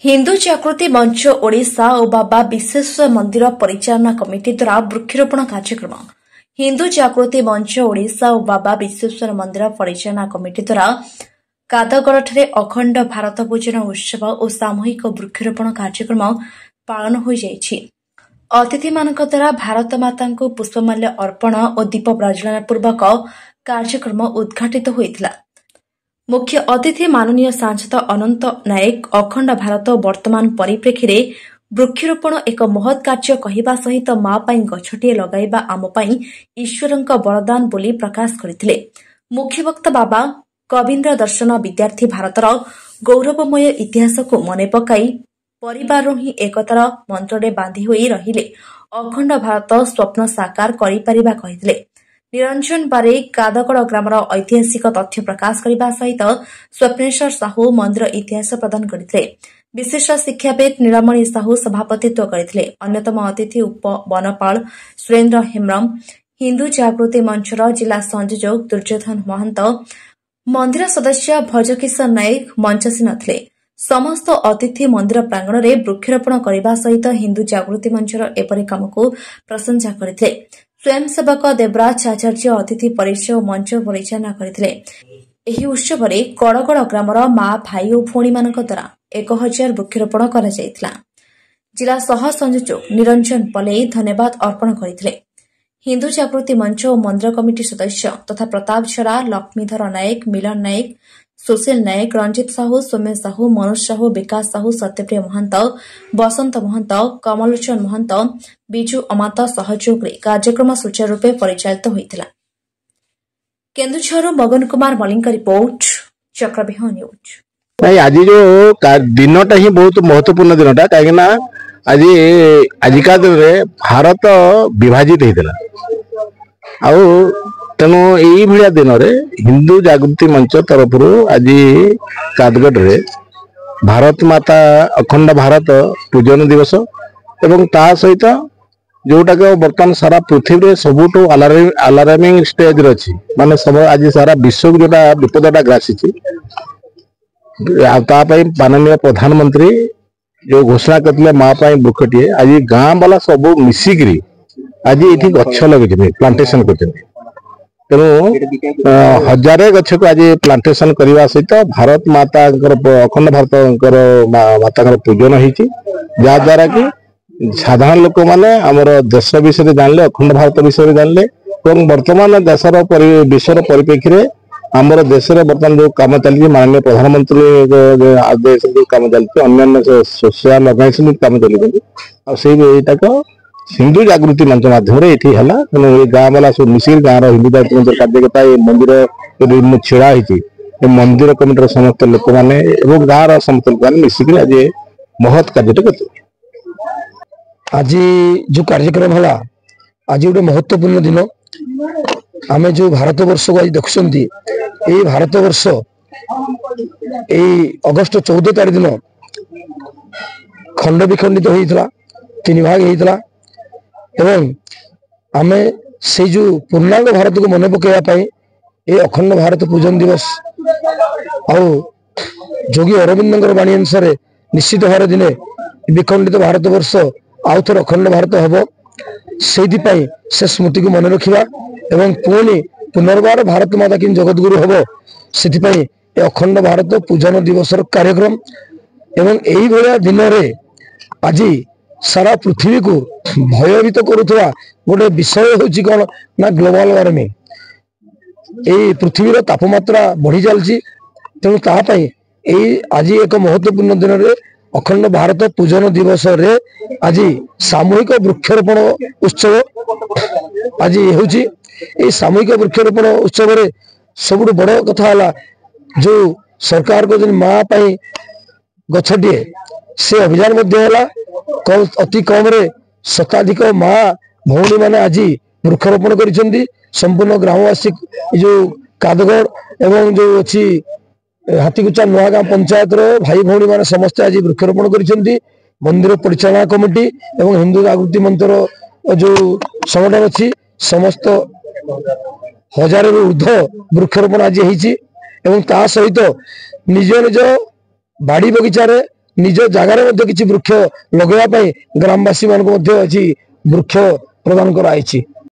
हिंदू जागृति मंच ओडिशा और बाबा विश्वेश्वर मंदिर परिचालना कमिटी द्वारा वृक्षरोपण कार्यक्रम। हिंदू जागृति मंच ओडिशा और बाबा विश्वेश्वर मंदिर परिचालना कमिटी द्वारा कादगड़े अखंड भारत पूजन उत्सव और सामूहिक वृक्षरोपण कार्यक्रम पालन हो जाइछि। अतिथि मानक द्वारा भारत माता को पुष्पमाल्य अर्पण और दीप प्रज्वलन पूर्वक कार्यक्रम उद्घाटित होइथिला। मुख्य अतिथि माननीय सांसद अनंत नायक अखंड भारत वर्तमान परिप्रेक्षी वृक्षरोपण एक महत् कार्य कहवा सहित माँ पाई गछटिए लगाइबा आम पाई ईश्वरंक वरदान बोली प्रकाश करथिले। मुख्य वक्ता बाबा कवीन्द्र दर्शन विद्यार्थी भारतर गौरवमय इतिहास को मन पकाई परिवार ही एकतार मंत्र बांधी होई रहिले अखंड भारत स्वप्न साकार करिपारिबा कहिथिले। निरंजन बारे कादगड़ ग्रामर ऐतिहासिक तथ्य प्रकाश करने सहित स्वप्नेश्वर साहू मंदिर इतिहास प्रदान करते। विशिष्ट शिक्षाविद नीलमणि साहू सभापतित्व करते। अन्यतम अतिथि उप वनपाल सुरेन्द्र हेम्ब्रम, हिंदू जागृति मंचर जिला संयोजक दुर्योधन महंत, मंदिर सदस्य भजकिशन नायक मंचासी नथिले। समस्त अतिथि मंदिर प्रांगण में वृक्षरोपण करने सहित हिंदू जागृति मंचर एपरी काम को प्रशंसा करते। स्वयंसेवक देवराज आचार्य अतिथि परिचय और मंच परिचालना करते। ଏହି ଉତ୍ସବରେ କଡ଼ଗଡ଼ ଗ୍ରାମର ମା ଭାଇ ଓ ଭଉଣୀମାନଙ୍କ ଦ୍ୱାରା 1000 ବୃକ୍ଷରୋପଣ କରାଯାଇଥିଲା। ଜିଲ୍ଲା ସହ ସଂଯୋଜକ ନିରଞ୍ଜନ ପଲେଇ ଧନ୍ୟବାଦ ଅର୍ପଣ କରିଥିଲେ। ହିନ୍ଦୁ ଜାଗୃତି ମଞ୍ଚ ଓ ମନ୍ଦିର କମିଟି ସଦସ୍ୟ ତଥା ପ୍ରତାପ ଛଡ଼ା, ଲକ୍ଷ୍ମୀଧର ନାୟକ, ମିଲନ ନାୟକ, ସୁଶୀଲ ନାୟକ, ରଞ୍ଜିତ ସାହୁ, ସୌମ୍ୟ ସାହୁ, ମନୋଜ ସାହୁ, ବିକାଶ ସାହୁ, ସତ୍ୟପ୍ରିୟ ମହାନ୍ତ, ବସନ୍ତ ମହନ୍ତ, କମଲୋଚନ ମହନ୍ତ, ବିଜୁ ଅମାତ ସହଯୋଗରେ କାର୍ଯ୍ୟକ୍ରମ ସୁଚାରୁରୂପେ ପରିଚାଳିତ ହୋଇଥିଲା। केन्दुझर मगन कुमार मलिक रिपोर्ट, चक्रव्यूह न्यूज। नहीं आज जो दिनटा ही बहुत महत्वपूर्ण दिनटा कहीं आज आजिका दिन में भारत विभाजित होता तेणु यही भाया दिन में हिंदू जागृति मंच तरफ आज कादगढ़ भारत माता अखंड भारत पूजन दिवस एवं ता सहित जोटा कि बर्तमान सारा पृथ्वी में सबुठ अलार्मिंग स्टेज अच्छी माने सब आज सारा विश्व जोटा विपदटा ग्रासी माननीय प्रधानमंत्री जो घोषणा करते माँ वृक्षटे आज गाँ वाला सब मिसिक आज ये गछ लगे प्लांटेशन कर तेणु हजारे गछ को आज प्लांटेशन करने सहित भारत माता अखंड भारत माता पूजन होती जहाद्वारा कि साधारण लोक मैंने आमर देश विषय जानले अखंड भारत विषय जानले वर्तमान देशर विश्वर परिप्रेक्षी में आमर देश में बर्तमान जो कम चलती माननीय प्रधानमंत्री आदेश जो कम चलती अन्य सोशल ऑर्गेनाइजेशन कम चलता हिंदू जागृति मंच मध्यम ये गाँ वाला सब मिसिक गाँव हिंदू जागृति मंच कार्यकर्ता मंदिर छिड़ा होती मंदिर कमिटर समस्त लोक मैंने गाँव समस्त लोक मैंने मिसिक आज महत् कार्य करते। आज जो कार्यक्रम है आज गोटे महत्वपूर्ण दिन आम जो भारत वर्ष को आज देखुं ये भारत वर्ष अगस्ट 14 तारीख दिन खंड विखंडित होता 3 भाग होता एवं आम से जो पूर्णांग भारत को मन पकड़ाई ये अखंड भारत पूजन दिवस आउ जोगी अरविंद वाणी अनुसार निश्चित भाव दिने विखंडित भारत वर्ष आउ थे अखंड भारत हम से स्मृति को मन रखा एवं पुणी पुनर्बार भारत माता कि जगतगुरु हम से अखंड भारत पूजन दिवस कार्यक्रम एवं यही भाया दिन में आज सारा पृथ्वी को भयभीत करुवा गोटे विषय हूँ कौन ना ग्लोबल वार्मिंग यही पृथ्वीर तापमात्रा बढ़ी चलती तेणु तापाई आज एक महत्वपूर्ण दिन में अखंड भारत पूजन दिवस रे आज सामूहिक वृक्षरोपण उत्सव आज हूँ सामूहिक वृक्षरोपण उत्सव रे सबुठ बड़ कथा है जो सरकार को जो माँ गछटे से अभियान अति कम रे शताधिक माँ भौणी मैंने आज वृक्षरोपण कर संपूर्ण ग्रामवासी जो कादगड़ एवं जो अच्छी हाथीकुचा नुआगाँ पंचायत भाई भौणी मैंने समस्त आज वृक्षरोपण कर मंदिर परिचालना कमिटी एवं हिंदू जागृति मंत्र जो संगठन अच्छी समस्त 1000 ऊर्ध वृक्षरोपण आज होती सहित निज निज बाड़ी बगीचार निज जगार किसी वृक्ष लगेवा ग्रामवासी मान वृक्ष प्रदान कराई।